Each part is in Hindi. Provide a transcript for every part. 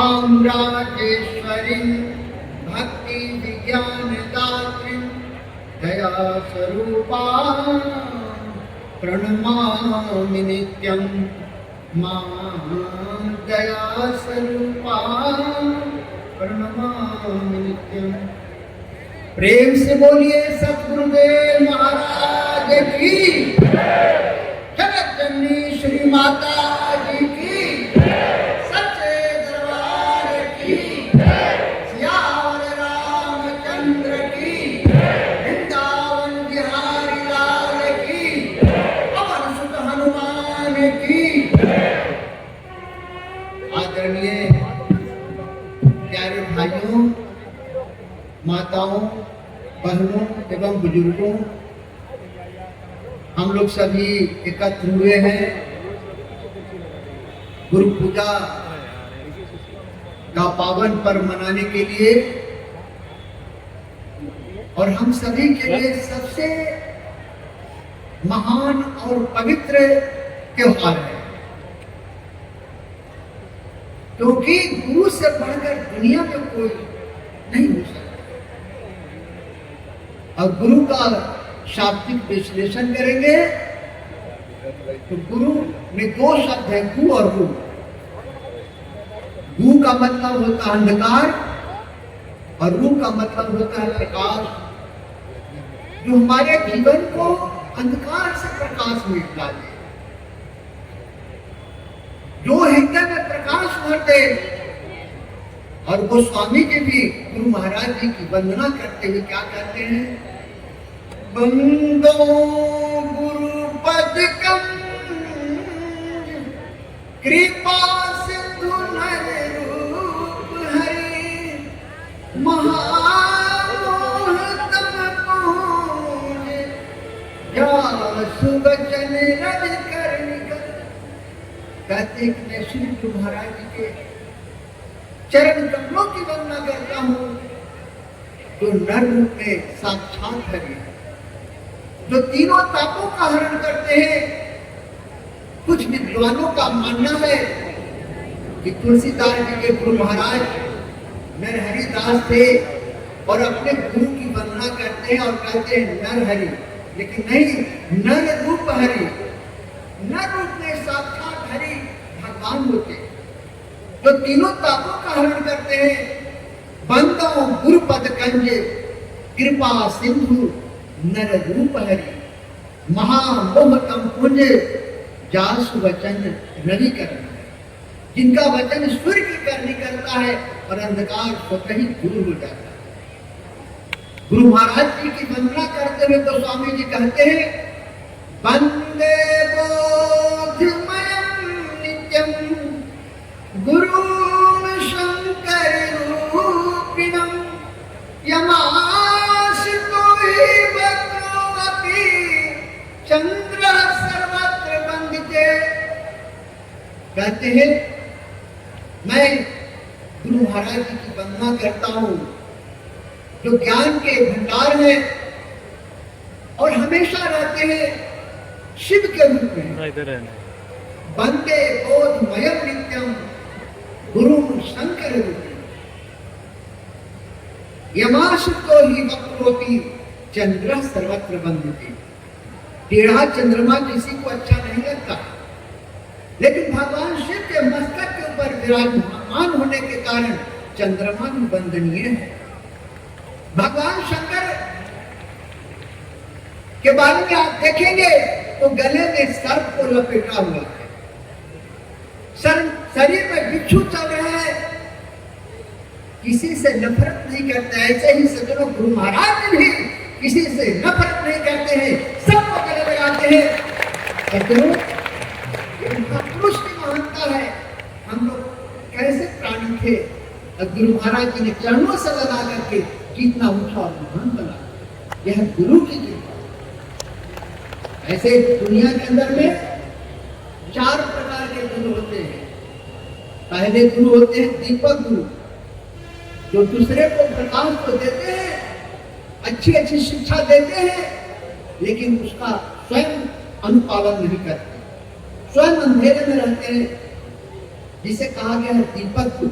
साम्राज्येश्वरीं भक्ति विज्ञान दात्रीं दया स्वरूपां प्रणमामि नित्यं मां दया स्वरूपां प्रणमामि नित्यं। प्रेम से बोलिए सतगुरुदेव महाराज की, जगत जननी श्री माता जी की, सच्चे दरबार की, सियावर रामचंद्र की, वृंदावन बिहारी लाल की, पवन सुत हनुमान की। आदरणीय प्यारे भाइयों, माताओं, बहनों एवं बुजुर्गों, हम लोग सभी एकत्र हुए हैं गुरु पूजा का पावन पर्व मनाने के लिए, और हम सभी के लिए सबसे महान और पवित्र त्योहार है, क्योंकि गुरु से बढ़कर दुनिया में कोई नहीं हो सकता। और गुरु का शाब्दिक विश्लेषण करेंगे तो गुरु में दो शब्द है, गु और रु। गु का मतलब होता है अंधकार और रु का मतलब होता है प्रकाश, जो हमारे जीवन को अंधकार से प्रकाश में डाले, जो हृदय में प्रकाश भर दे। और गोस्वामी जी भी गुरु महाराज जी की वंदना करते हुए क्या कहते हैं? बंदो गुरु पद कम कृपा सिंधु नर रूप हरि, महामोह तम पूज या सुवचन रवि कर निकल। कहते हैं कि मैं श्री गुरु महाराज जी के चरण कमलों की वंदना करता हूँ, जो नर रूप में साक्षात हरि, जो तीनों तापों का हरण करते हैं। कुछ विद्वानों का मानना है कि तुलसीदास जी के गुरु महाराज नरहरिदास थे और अपने गुरु की वंदना करते हैं और कहते हैं नरहरि, लेकिन नहीं, नर रूप हरि। नर रूप में साक्षात हरि भगवान होते हैं, जो तीनों तापों का हरण करते हैं। बंदो गुरु पद कंज कृपा सिंधु नर रूप हरि, महामोह तम पुंज जासु वचन रवि कर। जिनका वचन सूर्य की कर निकलता है और अंधकार स्वतः ही दूर हो जाता है। गुरु महाराज जी की वंदना करते हुए गोस्वामी जी कहते हैं, वंदे बोधमयं नित्यं गुरु शंकर रूपिणं, यमाश्रितो हि वक्रोऽपि चंद्र सर्वत्र वंदिते। कहते हैं मैं गुरु महाराज जी की वंदना करता हूँ, जो ज्ञान के भंडार है और हमेशा रहते हैं शिव के रूप में। वंदे बोधमयं नित्यं गुरु शंकर रूपिणं, यमाश्रितो हि वक्रोऽपि चंद्र सर्वत्र वंदिते। टेढ़ा चंद्रमा किसी को अच्छा नहीं लगता, लेकिन भगवान शिव के मस्तक के ऊपर विराजमान होने के कारण चंद्रमा भी वंदनीय है। भगवान शंकर के बारे में आप देखेंगे तो गले में सर्प को लपेटा हुआ है, शरीर में बिच्छू चल रहा है, किसी से नफरत नहीं करते। ऐसे ही सज्जनों गुरु महाराज भी किसी से नफरत नहीं करते हैं, सबको गले लगाते हैं। सज्जनों, पुरुष की महानता है। हम लोग कैसे प्राणी थे और गुरु महाराज जी ने चरणों से लगा करके कितना ऊंचा और महान बना, यह गुरु की कृपा। ऐसे दुनिया के अंदर में 4 प्रकार के गुरु होते हैं। पहले गुरु होते हैं दीपक गुरु, जो दूसरे को प्रकाश को देते हैं, अच्छी अच्छी शिक्षा देते हैं, लेकिन उसका स्वयं अनुपालन नहीं करते, स्वयं अंधेरे में रहते हैं, जिसे कहा गया है दीपक गुरु।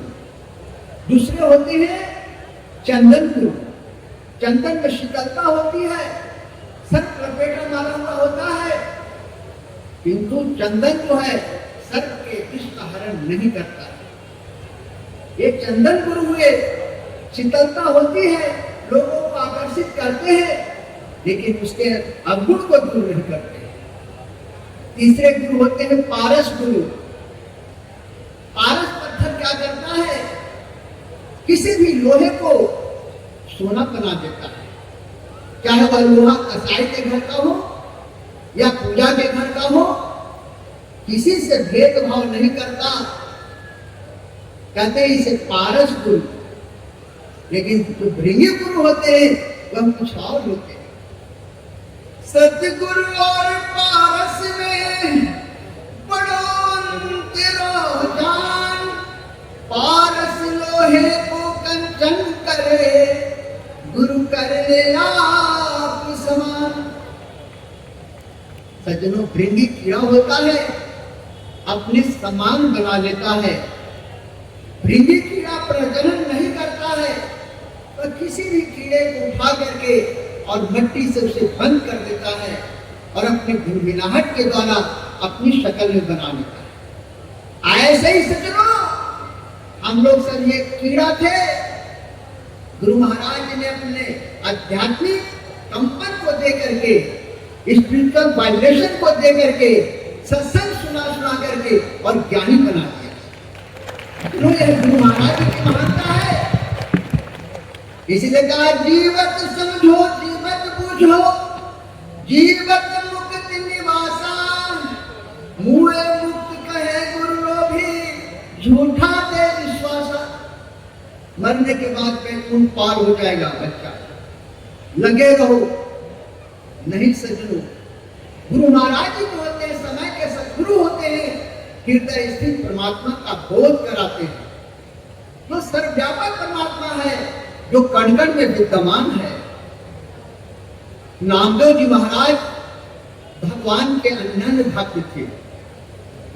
दूसरे होते हैं चंदन गुरु। चंदन में शीतलता होती है, सर्प लपेटा मारा हुआ होता है, किंतु चंदन जो है सर्प के विष का हरण नहीं करता है। ये चंदन गुरु हुए, शीतलता होती है, लोगों को आकर्षित करते हैं, लेकिन उसके अवगुण को दूर नहीं करते। तीसरे गुरु होते हैं पारस गुरु। पारस पत्थर क्या करता है? किसी भी लोहे को सोना बना देता है, चाहे वह लोहा कसाई के घर का हो या पूजा के घर का हो, किसी से भेदभाव नहीं करता। कहते हैं इसे पारस गुरु। लेकिन जो भृंगी गुरु होते हैं वह कुछ और होते हैं। सतगुरु और पारस में बड़ो अंतर जान, पारस लोहे को कंचन करे, गुरु कर ले आप समान। सज्जनों, भृंगी कीड़ा होता है, अपने समान बना लेता है। भृंगी कीड़ा प्रजनन नहीं करता है, तो किसी भी कीड़े को उठा करके और मिट्टी से उसे बंद कर देता है और अपनी गुनगुनाहट के द्वारा अपनी शक्ल में बना लेता है। ऐसे ही सज्जनों, हम लोग सब ये कीड़ा थे। गुरु महाराज ने अपने आध्यात्मिक कंपन को दे करके, स्पिरिचुअल वाइब्रेशन को दे करके, सत्संग सुना करके और ज्ञानी बना दिया। यह गुरु महाराज की महानता है। इसीलिए कहा जीवत समझो जीवत बूझो, जीवत मुक्त निवासा, मुए मुक्त कहे गुरु लोभी, झूठा दे विश्वासा। मरने के बाद वैकुंठ पार हो जाएगा बच्चा, लगे रहो। नहीं सज्जनों, गुरु महाराज जी जो होते हैं समय के सदगुरु होते हैं, हृदय स्थित परमात्मा का बोध कराते हैं। जो सर्वव्यापक परमात्मा है, जो कण कण में विद्यमान है। नामदेव जी महाराज भगवान के अनन्य भक्त थे।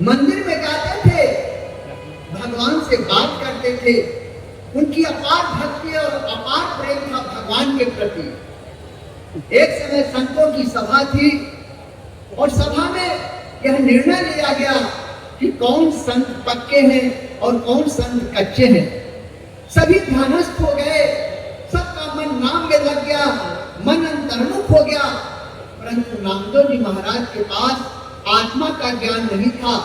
मंदिर में जाते थे, भगवान से बात करते थे। उनकी अपार भक्ति और अपार प्रेम था भगवान के प्रति। एक समय संतों की सभा थी और सभा में यह निर्णय लिया गया कि कौन संत पक्के हैं और कौन संत कच्चे हैं। सभी ध्यानस्थ हो गए, सबका मन नाम में लग गया, मन अंतर्मुख हो गया। परंतु नामदेव जी महाराज के पास आत्मा का ज्ञान नहीं था,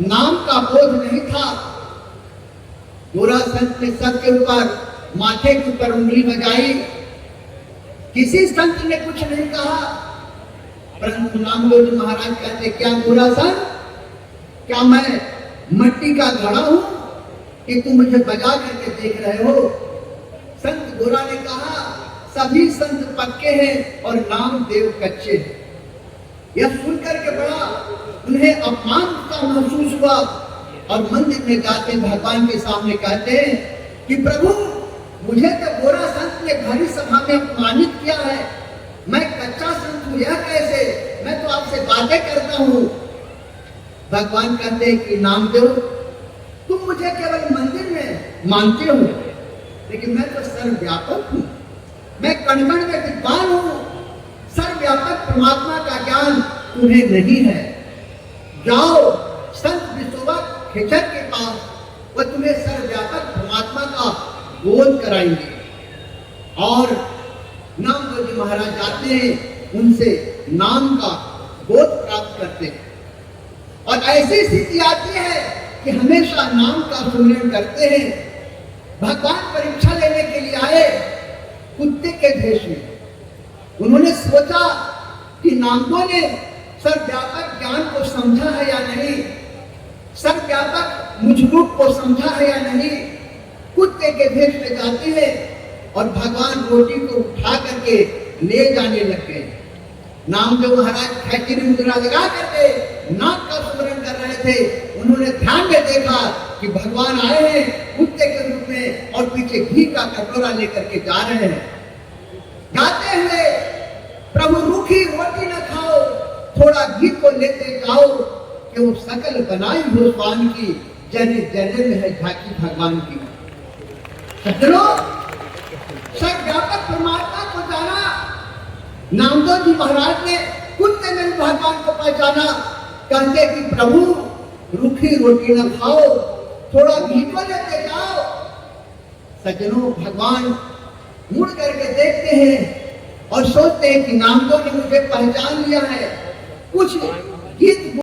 नाम का बोध नहीं था। गोरा संत ने सबके ऊपर, माथे के ऊपर उंगली बजाई, किसी संत ने कुछ नहीं कहा। परंतु नामदेव जी महाराज कहते, क्या गोरा संत, क्या मैं मट्टी का घड़ा हूं कि तुम मुझे बजा करके देख रहे हो? संत गोरा ने कहा, सभी संत पक्के हैं और नामदेव कच्चे हैं। यह सुनकर के बड़ा उन्हें अपमान का महसूस हुआ और मंदिर में जाते भगवान के सामने कहते हैं कि प्रभु, मुझे तो गोरा संत ने भरी सभा में अपमानित किया है। मैं कच्चा संत हूं, यह कैसे? मैं तो आपसे बातें करता हूं। भगवान कहते हैं कि नामदेव, तुम मुझे केवल मंदिर में मानते हो, लेकिन मैं तो सर्वव्यापक हूं। मैं कण-कण में विद्वान हूं। सर्वव्यापक परमात्मा का ज्ञान तुम्हें नहीं है। जाओ संत विश्ववत खेचर के पास, वह तुम्हें सर्वव्यापक परमात्मा का बोध कराएंगे। और नामदेव जी महाराज जाते हैं, उनसे नाम का बोध प्राप्त करते हैं। और ऐसी स्थिति आती है कि हमेशा नाम का सुमिरन करते हैं। भगवान परीक्षा लेने के लिए आए कुत्ते के भेष में। उन्होंने सोचा कि नामदेव ने सर्वव्यापक ज्ञान को समझा है या नहीं, सर्वव्यापक मुझरूप को समझा है या नहीं। कुत्ते के भेष में जाते हैं और भगवान रोटी को उठा करके ले जाने लग गए। नामदेव महाराज खैची में मुद्रा लगा करके नाम का सुमिरन कर रहे थे। उन्होंने ध्यान में देखा कि भगवान आए हैं कुत्ते के रूप में और पीछे घी का कटोरा लेकर के जा रहे हैं। गाते हुए, प्रभु रूखी रोटी न खाओ, थोड़ा घी को लेते जाओ कि वो सकल बनाई हो स्वान की, जने जने में है झांकी भगवान की। सज्जनों, सर्वव्यापक परमात्मा को जाना। नामदेव जी महाराज ने कुत्ते में भगवान को पहचाना। कहते कि प्रभु रूखी रोटी न खाओ, थोड़ा घी को लेते जाओ। सज्जनों, भगवान मुड़ करके देखते हैं और सोचते हैं कि नामदेव ने मुझे पहचान लिया है। कुछ गीत